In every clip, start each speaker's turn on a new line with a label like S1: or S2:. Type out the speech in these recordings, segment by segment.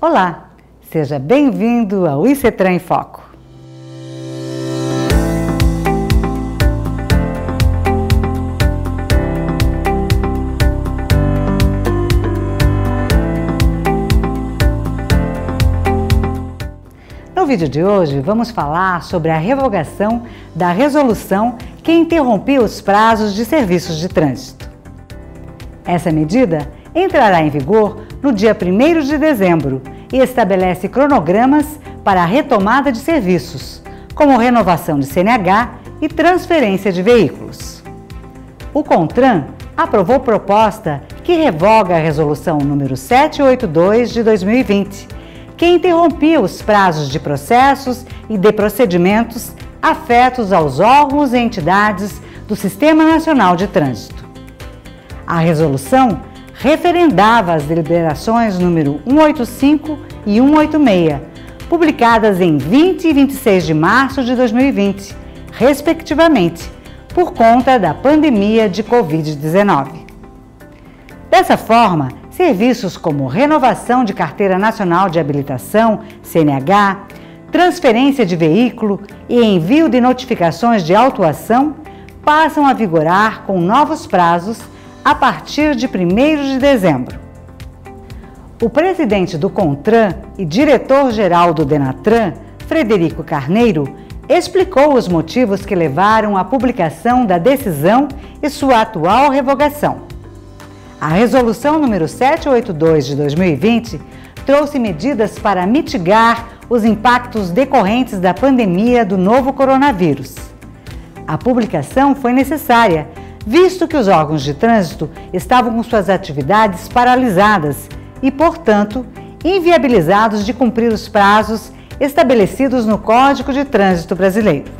S1: Olá, seja bem-vindo ao ICETRAN em Foco. No vídeo de hoje, vamos falar sobre a revogação da resolução que interrompia os prazos de serviços de trânsito. Essa medida entrará em vigor no dia 1º de dezembro e estabelece cronogramas para a retomada de serviços, como renovação de CNH e transferência de veículos. O CONTRAN aprovou proposta que revoga a resolução número 782 de 2020, que interrompia os prazos de processos e de procedimentos afetos aos órgãos e entidades do Sistema Nacional de Trânsito. A resolução referendava as deliberações número 185 e 186, publicadas em 20 e 26 de março de 2020, respectivamente, por conta da pandemia de Covid-19. Dessa forma, serviços como renovação de Carteira Nacional de Habilitação, CNH, transferência de veículo e envio de notificações de autuação passam a vigorar com novos prazos a partir de 1º de dezembro. O presidente do CONTRAN e diretor-geral do DENATRAN, Frederico Carneiro, explicou os motivos que levaram à publicação da decisão e sua atual revogação. A resolução número 782 de 2020 trouxe medidas para mitigar os impactos decorrentes da pandemia do novo coronavírus. A publicação foi necessária, visto que os órgãos de trânsito estavam com suas atividades paralisadas e, portanto, inviabilizados de cumprir os prazos estabelecidos no Código de Trânsito Brasileiro.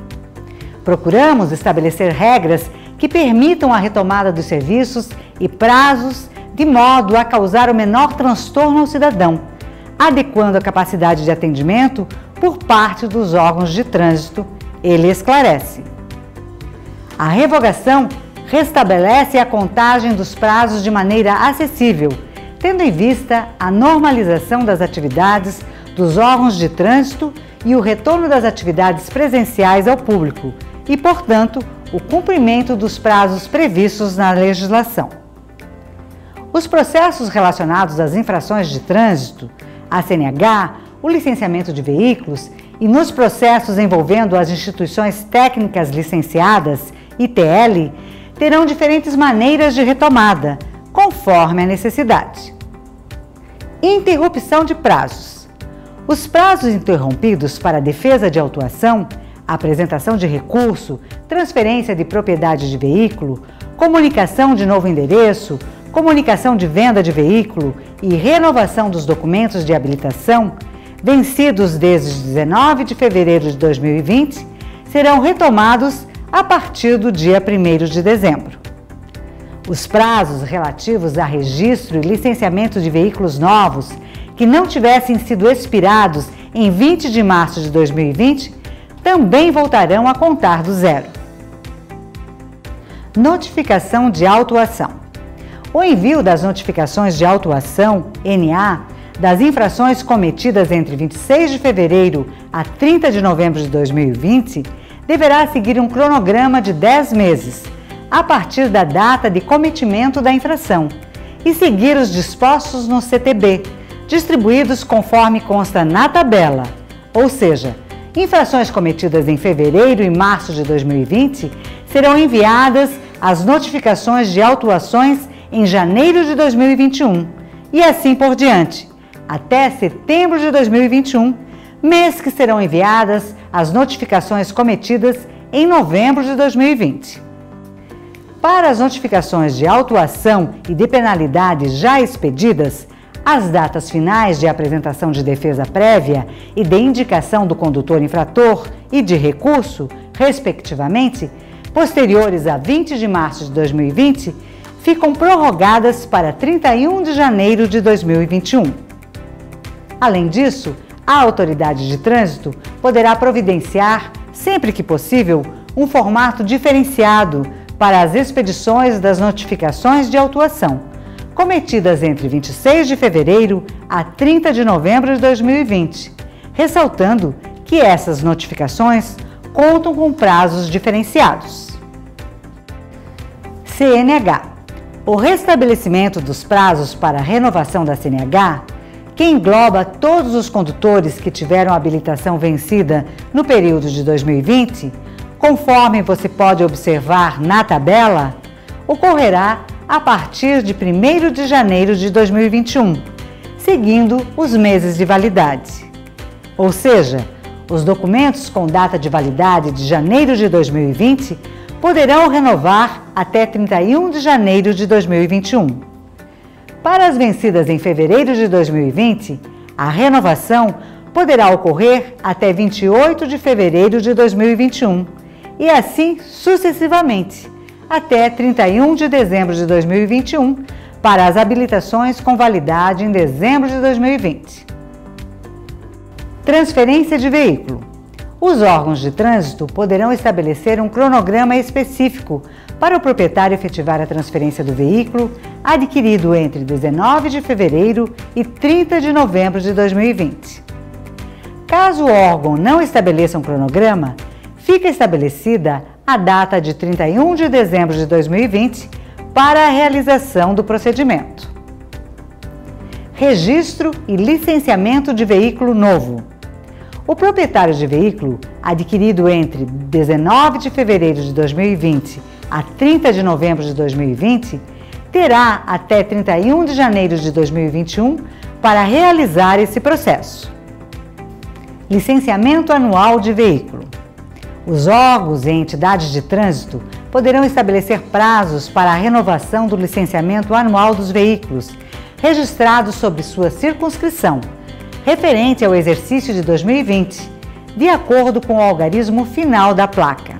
S1: Procuramos estabelecer regras que permitam a retomada dos serviços e prazos de modo a causar o menor transtorno ao cidadão, adequando a capacidade de atendimento por parte dos órgãos de trânsito, ele esclarece. A revogação restabelece a contagem dos prazos de maneira acessível, tendo em vista a normalização das atividades dos órgãos de trânsito e o retorno das atividades presenciais ao público e, portanto, o cumprimento dos prazos previstos na legislação. Os processos relacionados às infrações de trânsito, a CNH, o licenciamento de veículos e nos processos envolvendo as instituições técnicas licenciadas, ITL, terão diferentes maneiras de retomada, conforme a necessidade. Interrupção de prazos. Os prazos interrompidos para defesa de autuação, apresentação de recurso, transferência de propriedade de veículo, comunicação de novo endereço, comunicação de venda de veículo e renovação dos documentos de habilitação, vencidos desde 19 de fevereiro de 2020, serão retomados a partir do dia 1º de dezembro. Os prazos relativos a registro e licenciamento de veículos novos que não tivessem sido expirados em 20 de março de 2020 também voltarão a contar do zero. Notificação de autuação. O envio das notificações de autuação, NA, das infrações cometidas entre 26 de fevereiro a 30 de novembro de 2020 deverá seguir um cronograma de 10 meses, a partir da data de cometimento da infração, e seguir os dispostos no CTB, distribuídos conforme consta na tabela, ou seja, infrações cometidas em fevereiro e março de 2020 serão enviadas as notificações de autuações em janeiro de 2021 e assim por diante, até setembro de 2021, mês que serão enviadas as notificações cometidas em novembro de 2020. Para as notificações de autuação e de penalidade já expedidas, as datas finais de apresentação de defesa prévia e de indicação do condutor infrator e de recurso, respectivamente, posteriores a 20 de março de 2020, ficam prorrogadas para 31 de janeiro de 2021. Além disso, a autoridade de trânsito poderá providenciar, sempre que possível, um formato diferenciado para as expedições das notificações de autuação, cometidas entre 26 de fevereiro a 30 de novembro de 2020, ressaltando que essas notificações contam com prazos diferenciados. CNH. O restabelecimento dos prazos para a renovação da CNH, que engloba todos os condutores que tiveram habilitação vencida no período de 2020, conforme você pode observar na tabela, ocorrerá a partir de 1º de janeiro de 2021, seguindo os meses de validade. Ou seja, os documentos com data de validade de janeiro de 2020 poderão renovar até 31 de janeiro de 2021. Para as vencidas em fevereiro de 2020, a renovação poderá ocorrer até 28 de fevereiro de 2021 e assim sucessivamente, até 31 de dezembro de 2021, para as habilitações com validade em dezembro de 2020. Transferência de veículo. Os órgãos de trânsito poderão estabelecer um cronograma específico para o proprietário efetivar a transferência do veículo adquirido entre 19 de fevereiro e 30 de novembro de 2020. Caso o órgão não estabeleça um cronograma, fica estabelecida a data de 31 de dezembro de 2020 para a realização do procedimento. Registro e licenciamento de veículo novo. O proprietário de veículo adquirido entre 19 de fevereiro de 2020 a 30 de novembro de 2020 terá até 31 de janeiro de 2021 para realizar esse processo. Licenciamento anual de veículo. Os órgãos e entidades de trânsito poderão estabelecer prazos para a renovação do licenciamento anual dos veículos registrados sob sua circunscrição, referente ao exercício de 2020, de acordo com o algarismo final da placa.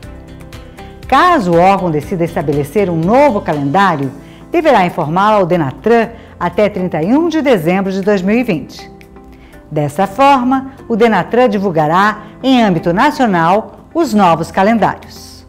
S1: Caso o órgão decida estabelecer um novo calendário, deverá informá-lo ao DENATRAN até 31 de dezembro de 2020. Dessa forma, o DENATRAN divulgará, em âmbito nacional, os novos calendários.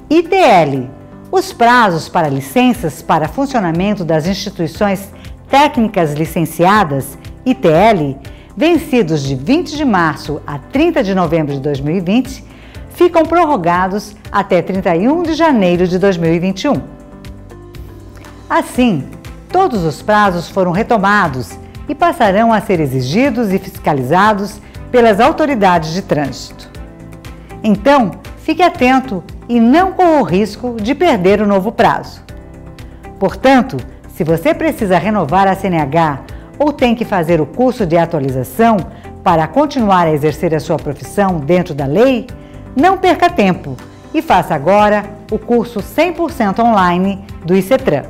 S1: ITL. Os prazos para licenças para funcionamento das instituições técnicas licenciadas, ITL, vencidos de 20 de março a 30 de novembro de 2020, ficam prorrogados até 31 de janeiro de 2021. Assim, todos os prazos foram retomados e passarão a ser exigidos e fiscalizados pelas autoridades de trânsito. Então, fique atento e não corra o risco de perder o novo prazo. Portanto, se você precisa renovar a CNH ou tem que fazer o curso de atualização para continuar a exercer a sua profissão dentro da lei, não perca tempo e faça agora o curso 100% online do ICETRAN.